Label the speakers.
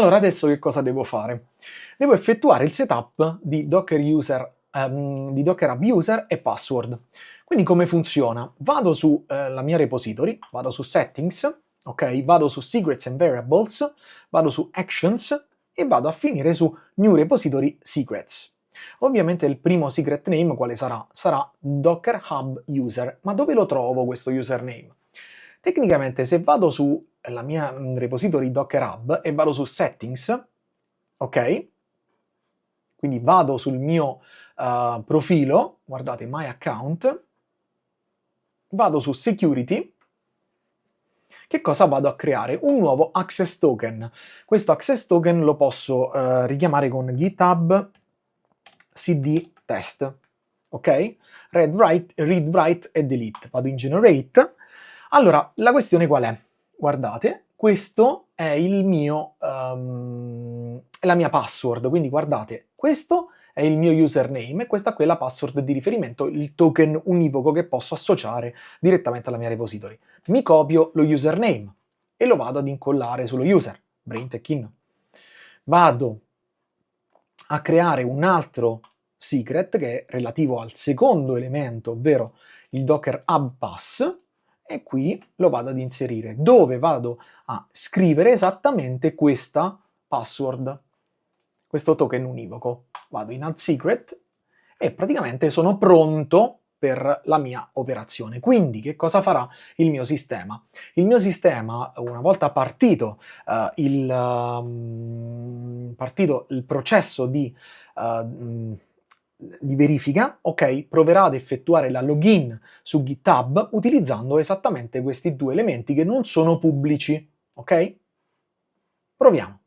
Speaker 1: Allora, adesso che cosa devo fare? Devo effettuare il setup di Docker User, di Docker Hub User e password. Quindi come funziona? Vado su la mia repository, vado su Settings, ok? Vado su Secrets and Variables, vado su Actions e vado a finire su New Repository Secrets. Ovviamente il primo secret name quale sarà? Sarà Docker Hub User. Ma dove lo trovo questo username? Tecnicamente se vado su la mia repository Docker Hub e vado su Settings, ok? Quindi vado sul mio profilo, guardate My Account, vado su Security, che cosa vado a creare? Un nuovo access token. Questo access token lo posso richiamare con GitHub cd test, ok? Read, write e delete. Vado in generate. Allora, la questione qual è? Guardate, questo è il mio, è la mia password, quindi guardate, questo è il mio username e questa qui è la password di riferimento, il token univoco che posso associare direttamente alla mia repository. Mi copio lo username e lo vado ad incollare sullo user, Brent e Kin. Vado a creare un altro secret che è relativo al secondo elemento, ovvero il Docker Hub Pass, e qui lo vado ad inserire, dove vado a scrivere esattamente questa password, questo token univoco. Vado in Add Secret e praticamente sono pronto per la mia operazione. Quindi che cosa farà il mio sistema? Il mio sistema, una volta partito il processo di verifica, ok, proverà ad effettuare la login su GitHub utilizzando esattamente questi due elementi che non sono pubblici, ok? Proviamo.